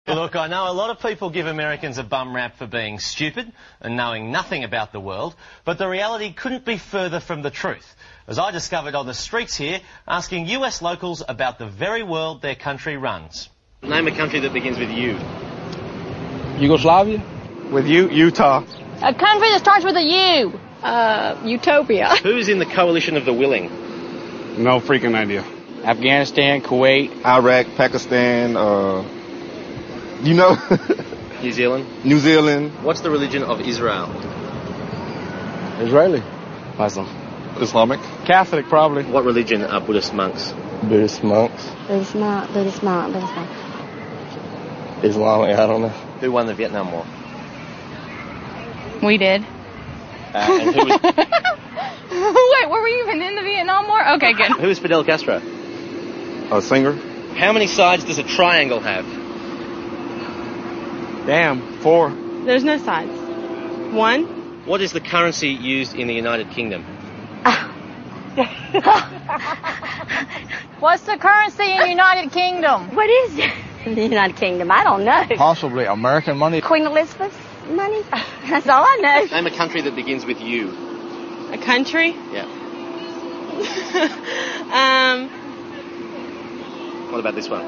Look, I know a lot of people give Americans a bum rap for being stupid and knowing nothing about the world, but the reality couldn't be further from the truth, as I discovered on the streets here, asking US locals about the very world their country runs. Name a country that begins with U. Yugoslavia? With U, Utah. A country that starts with a U. Utopia. Who's in the coalition of the willing? No freaking idea. Afghanistan, Kuwait, Iraq, Pakistan, you know. New Zealand. New Zealand. What's the religion of Israel? Israeli, Muslim. Islamic. Catholic, probably. What religion are Buddhist monks? Buddhist monks. Buddhist monk. Islamic, I don't know. Who won the Vietnam War? We did. And who was... Wait, were we even in the Vietnam War? Okay, good. Who is Fidel Castro? A singer. How many sides does a triangle have? Damn, 4. There's no sides. 1. What is the currency used in the United Kingdom? What's the currency in the United Kingdom? What is it? The United Kingdom, I don't know. Possibly American money. Queen Elizabeth's money? That's all I know. Name a country that begins with U. A country? Yeah. What about this one?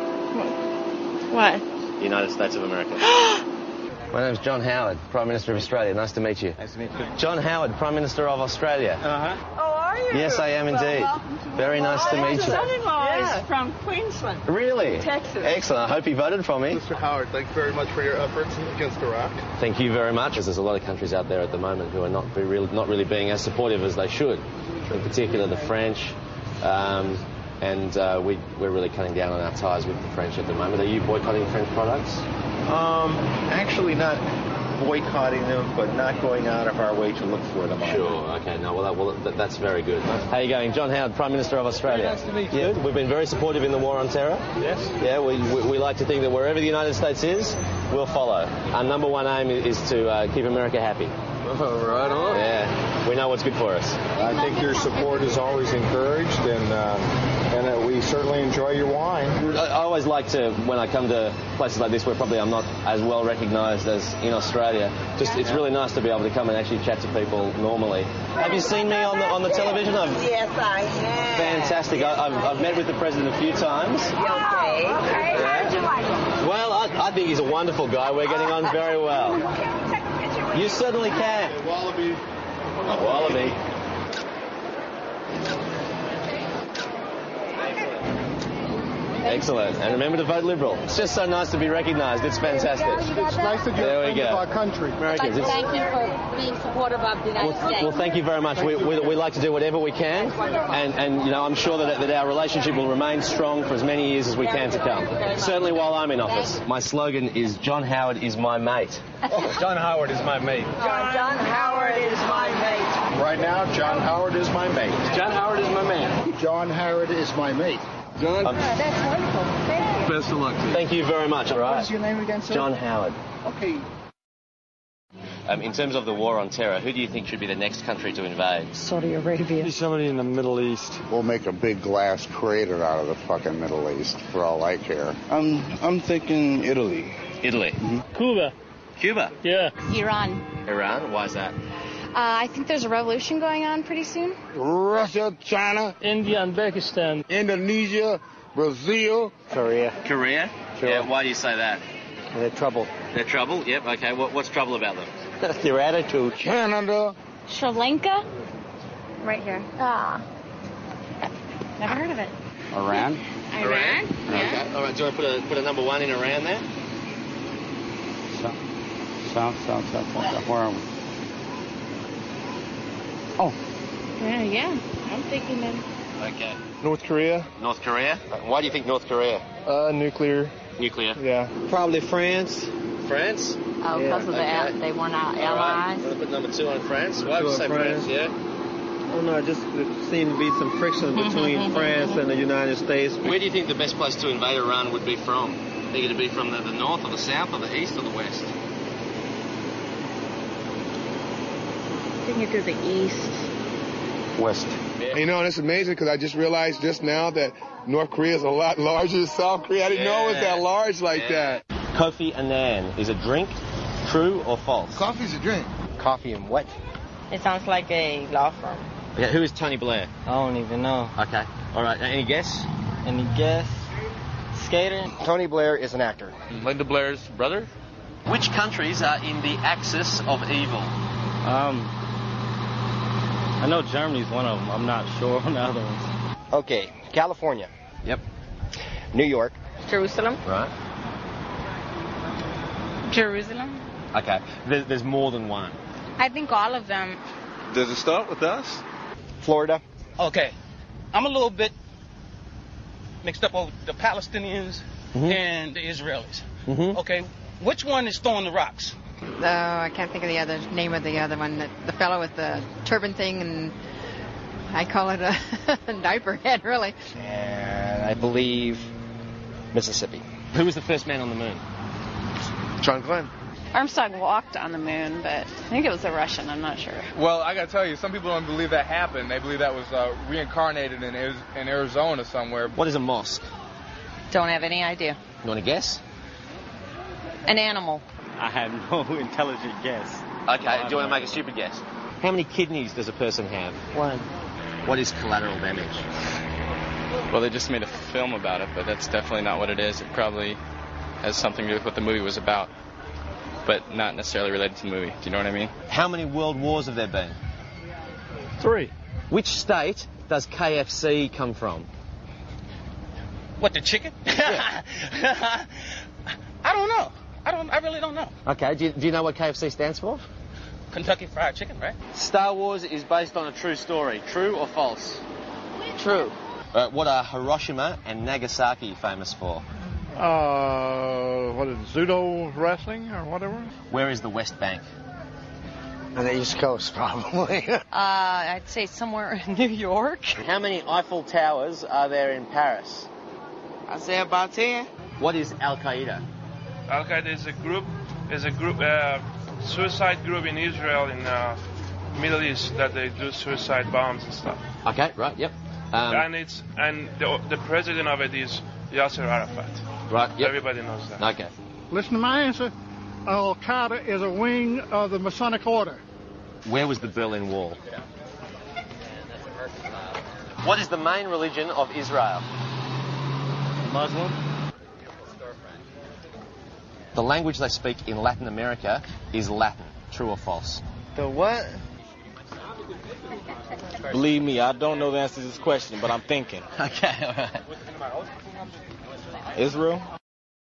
What? The United States of America. My name's John Howard, Prime Minister of Australia. Nice to meet you. Nice to meet you. John Howard, Prime Minister of Australia. Uh-huh. Oh, are you? Yes, I am indeed. Very nice to meet you. Son-in-law is from Queensland. Really? Texas. Excellent. I hope he voted for me. Mr. Howard, thank you very much for your efforts against Iraq. Thank you very much. There's a lot of countries out there at the moment who are not really being as supportive as they should. In particular, the French. We're really cutting down on our ties with the French at the moment. Are you boycotting French products? Actually not boycotting them, but not going out of our way to look for them. Sure, okay. No, that's very good. How are you going? John Howard, Prime Minister of Australia. Nice to meet you. Yeah, we've been very supportive in the war on terror. Yes. Yeah, we like to think that wherever the United States is, we'll follow. Our number one aim is to keep America happy. Oh, right on. Yeah, we know what's good for us. I think your support is always encouraged, and we certainly enjoy your wine. I always like to, when I come to places like this where probably I'm not as well recognised as in Australia, it's really nice to be able to come and actually chat to people normally. Have you seen me on the television? Yes, I have. Fantastic. I've met with the president a few times. Okay. Yeah. How'd you like him? Well, I think he's a wonderful guy. We're getting on very well. You certainly can. Wallaby. A wallaby. Excellent. And remember to vote Liberal. It's just so nice to be recognised. It's fantastic. It's nice to get There we go. our country. Americans. Thank you for being supportive of the United States. Well, thank you very much. We like to do whatever we can, and I'm sure that our relationship will remain strong for as many years as we can to come. Certainly while I'm in office. My slogan is John Howard is my mate. John Howard is my mate. John Howard is my mate. Right now, John Howard is my mate. John Howard is my man. John Howard is my mate. John? That's wonderful. Thank you. Best of luck to you. Thank you very much. All right. What is your name again, sir? John Howard. Okay. In terms of the war on terror, who do you think should be the next country to invade? Saudi Arabia. Somebody in the Middle East. We'll make a big glass crater out of the fucking Middle East, for all I care. I'm thinking Italy. Italy. Mm-hmm. Cuba. Cuba. Yeah. Iran. Iran. Why is that? I think there's a revolution going on pretty soon. Russia, China, India and Pakistan. Indonesia, Brazil. Korea. Korea. Sure. Yeah. Why do you say that? They're trouble. They're trouble. Yep. Okay. What's trouble about them? Their attitude. Canada. Sri Lanka. Right here. Never heard of it. Iran. Iran. Yeah. Okay. All right. Do you want to put a number one in Iran there? South. Where are we? Oh. Yeah. I'm thinking of... Okay. North Korea. North Korea. Why do you think North Korea? Nuclear. Nuclear. Yeah. Probably France. France. Oh, because of they want our All right. allies. Want to put number two on France? Why would you say France? Yeah. Oh no, just there seemed to be some friction between France and the United States. Where do you think the best place to invade Iran would be from? Think it'd be from the north or the south or the east or the west? I think it to the east. West. Yeah. You know, it's amazing because I just realized just now that North Korea is a lot larger than South Korea. I didn't know it was that large like that. Kofi Annan is a drink. True or false? Coffee's a drink. Coffee and what? It sounds like a law firm. Okay, who is Tony Blair? I don't even know. Okay. All right. Any guess? Any guess? Skater? Tony Blair is an actor. Linda Blair's brother? Which countries are in the axis of evil? I know Germany's one of them. I'm not sure on the other ones. Okay, California. Yep. New York. Jerusalem. Right. Jerusalem. Okay. There's more than one. I think all of them. Does it start with us? Florida. Okay. I'm a little bit mixed up over the Palestinians and the Israelis. Okay. Which one is throwing the rocks? I can't think of the name of the other one. The fellow with the turban thing, and I call it a diaper head, really. And I believe Mississippi. Who was the first man on the moon? John Glenn. Armstrong walked on the moon, but I think it was a Russian. I'm not sure. Well, I gotta tell you, some people don't believe that happened. They believe that was reincarnated in Arizona somewhere. What is a mosque? Don't have any idea. You want to guess? An animal. I have no intelligent guess. Okay. Do you want to make a stupid guess? How many kidneys does a person have? One. What is collateral damage? Well, they just made a film about it, but that's definitely not what it is. It probably has something to do with what the movie was about, but not necessarily related to the movie. Do you know what I mean? How many world wars have there been? 3. Which state does KFC come from? What, the chicken? Yeah. I don't know. I really don't know. Okay. Do you know what KFC stands for? Kentucky Fried Chicken, right? Star Wars is based on a true story. True or false? True. What are Hiroshima and Nagasaki famous for? What is it, judo wrestling or whatever? Where is the West Bank? On the East Coast, probably. I'd say somewhere in New York. How many Eiffel Towers are there in Paris? I'd say about 10. What is Al Qaeda? Al Qaeda is a group, suicide group in Israel, in Middle East, that they do suicide bombs and stuff. Okay, right, yep. And the president of it is Yasser Arafat. Right, yep. Everybody knows that. Okay. Listen to my answer. Al Qaeda is a wing of the Masonic Order. Where was the Berlin Wall? What is the main religion of Israel? Muslim. The language they speak in Latin America is Latin. True or false? The what? Believe me, I don't know the answer to this question, but I'm thinking. Okay, all right. Israel?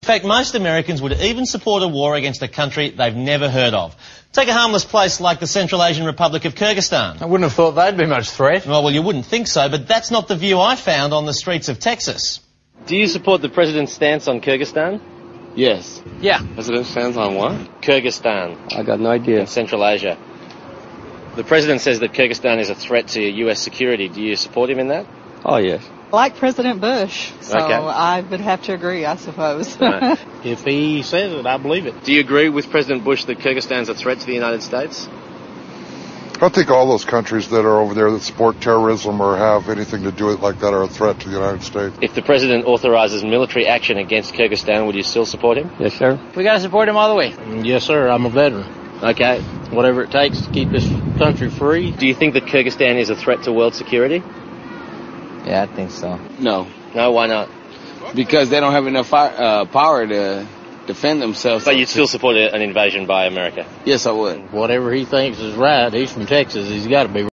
In fact, most Americans would even support a war against a country they've never heard of. Take a harmless place like the Central Asian Republic of Kyrgyzstan. I wouldn't have thought they'd be much threat. Well, you wouldn't think so, but that's not the view I found on the streets of Texas. Do you support the president's stance on Kyrgyzstan? Yes. Yeah. President stands on what? Kyrgyzstan. I got no idea. In Central Asia. The president says that Kyrgyzstan is a threat to U.S. security. Do you support him in that? Oh, yes. Like President Bush, so Okay. I would have to agree, I suppose. Right. If he says it, I believe it. Do you agree with President Bush that Kyrgyzstan's a threat to the United States? I think all those countries that are over there that support terrorism or have anything to do with it like that are a threat to the United States. If the president authorizes military action against Kyrgyzstan, would you still support him? Yes, sir. We got to support him all the way. Yes, sir. I'm a veteran. Okay. Whatever it takes to keep this country free. Do you think that Kyrgyzstan is a threat to world security? Yeah, I think so. No. No, why not? Because they don't have enough power to defend themselves. But you'd still support an invasion by America? Yes, I would. Whatever he thinks is right. He's from Texas. He's got to be